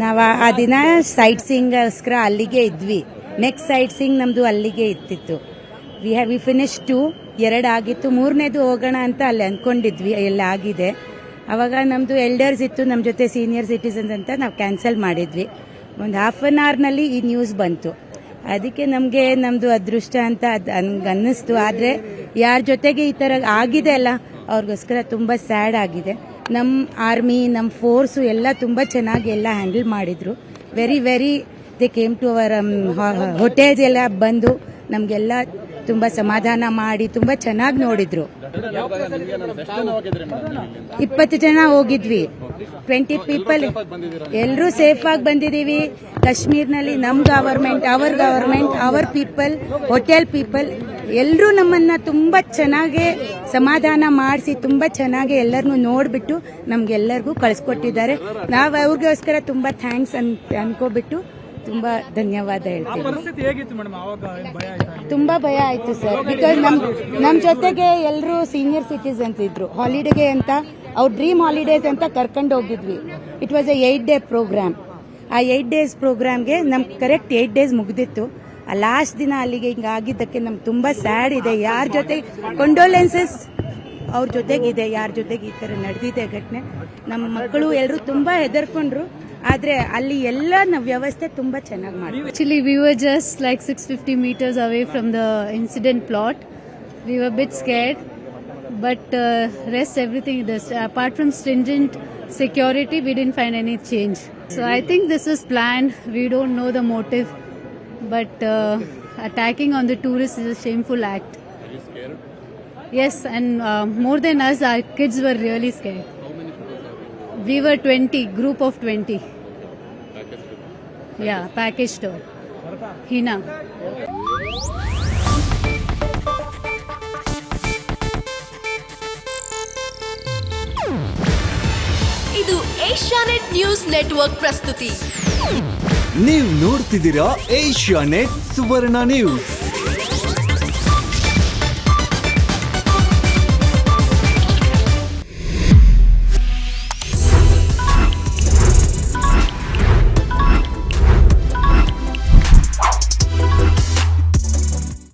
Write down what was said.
ನಾವು ಆ ದಿನ ಸೈಟ್ ಸೀಯಿಂಗ್ಗೋಸ್ಕರ ಅಲ್ಲಿಗೆ ಇದ್ವಿ. ನೆಕ್ಸ್ಟ್ ಸೈಟ್ ಸೀಯಿಂಗ್ ನಮ್ದು ಅಲ್ಲಿಗೆ ಇತ್ತಿತ್ತು. ವಿ ಫಿನಿಶ್ 2, 2 ಆಗಿತ್ತು. 3ನೇದು ಹೋಗೋಣ ಅಂತ ಅಲ್ಲಿ ಅಂದ್ಕೊಂಡಿದ್ವಿ, ಎಲ್ಲ ಆಗಿದೆ. ಅವಾಗ ನಮ್ಮದು ಎಲ್ಡರ್ಸ್ ಇತ್ತು ನಮ್ಮ ಜೊತೆ, ಸೀನಿಯರ್ ಸಿಟಿಸನ್ಸ್ ಅಂತ ನಾವು ಕ್ಯಾನ್ಸಲ್ ಮಾಡಿದ್ವಿ. ಒಂದು ಹಾಫ್ ಆನ್ ಅವರ್ನಲ್ಲಿ ಈ ನ್ಯೂಸ್ ಬಂತು. ಅದಕ್ಕೆ ನಮಗೆ ನಮ್ಮದು ಅದೃಷ್ಟ ಅಂತ ಅನ್ನಿಸ್ತು. ಆದರೆ ಯಾರ ಜೊತೆಗೆ ಈ ಥರ ಆಗಿದೆ ಅಲ್ಲ, ಅವ್ರಿಗೋಸ್ಕರ ತುಂಬ ಸ್ಯಾಡ್ ಆಗಿದೆ. ನಮ್ಮ ಆರ್ಮಿ, ನಮ್ಮ ಫೋರ್ಸು ಎಲ್ಲ ತುಂಬ ಚೆನ್ನಾಗಿ ಎಲ್ಲ ಹ್ಯಾಂಡಲ್ ಮಾಡಿದರು. Very they came to our hotels ಎಲ್ಲ ಬಂದು ನಮಗೆಲ್ಲ ತುಂಬ ಸಮಾಧಾನ ಮಾಡಿ ತುಂಬ ಚೆನ್ನಾಗಿ ನೋಡಿದ್ರು. 20 ಜನ ಹೋಗಿದ್ವಿ, 20 ಪೀಪಲ್, ಎಲ್ಲರೂ ಸೇಫ್ ಆಗಿ ಬಂದಿದ್ದೀವಿ. ಕಾಶ್ಮೀರ್ನಲ್ಲಿ ನಮ್ಮ government, hour people, hotel people ಎಲ್ಲರೂ ನಮ್ಮನ್ನ ತುಂಬ ಚೆನ್ನಾಗಿ ಸಮಾಧಾನ ಮಾಡಿಸಿ ತುಂಬ ಚೆನ್ನಾಗಿ ಎಲ್ಲರನ್ನೂ ನೋಡಿಬಿಟ್ಟು ನಮ್ಗೆಲ್ಲರಿಗೂ ಕಳಿಸ್ಕೊಟ್ಟಿದ್ದಾರೆ. ನಾವು ಅವ್ರಿಗೋಸ್ಕರ ತುಂಬ ಥ್ಯಾಂಕ್ಸ್ ಅನ್ಕೋಬಿಟ್ಟು ತುಂಬ ಧನ್ಯವಾದ ಹೇಳ್ತೀನಿ. ತುಂಬ ಭಯ ಆಯಿತು ಸರ್, ಬಿಕಾಸ್ ನಮ್ಮ ಜೊತೆಗೆ ಎಲ್ಲರೂ ಸೀನಿಯರ್ ಸಿಟಿಸನ್ಸ್ ಇದ್ರು. ಹಾಲಿಡೇಗೆ ಅಂತ ಅವ್ರ ಡ್ರೀಮ್ ಹಾಲಿಡೇಸ್ ಅಂತ ಕರ್ಕೊಂಡು ಹೋಗಿದ್ವಿ. It was a 8 day programme. ಆ 8 ಡೇಸ್ ಪ್ರೋಗ್ರಾಮ್ಗೆ ನಮ್ಗೆ ಕರೆಕ್ಟ್ 8 ಡೇಸ್ ಮುಗ್ದಿತ್ತು. ಆ ಲಾಸ್ಟ್ ದಿನ ಅಲ್ಲಿಗೆ ಹಿಂಗೆ ಆಗಿದ್ದಕ್ಕೆ ನಮ್ಗೆ ತುಂಬ ಸ್ಯಾಡ್ ಇದೆ. ಯಾರ ಜೊತೆ ಕಂಡೋಲೆನ್ಸಸ್ ಅವ್ರ ಜೊತೆಗಿದೆ, ಯಾರ ಜೊತೆಗೆ ಈ ಥರ ನಡೆದಿದೆ ಘಟನೆ. ನಮ್ಮ ಮಕ್ಕಳು ಎಲ್ಲರೂ ತುಂಬ ಹೆದರ್ಕೊಂಡ್ರು. ಆದರೆ ಅಲ್ಲಿ ಎಲ್ಲ ವ್ಯವಸ್ಥೆ ತುಂಬ ಚೆನ್ನಾಗಿ ಮಾಡಿ. Actually, we were just like 650 meters away from the incident plot. We were a bit scared, but rest everything. Apart from stringent security, we didn't find any change. So I think this was planned. We don't know the motive, but attacking on the tourists is a shameful act. Are you scared? Yes, and more than us, our kids were really scared. How many people are We were 20, group of 20. package tour? Yeah, package tour. Hina. ಇದು Asianet news network ಪ್ರಸ್ತುತಿ. ನೀವು ನೋಡ್ತಿದ್ದೀರಾ Asianet ಸುವರ್ಣ news.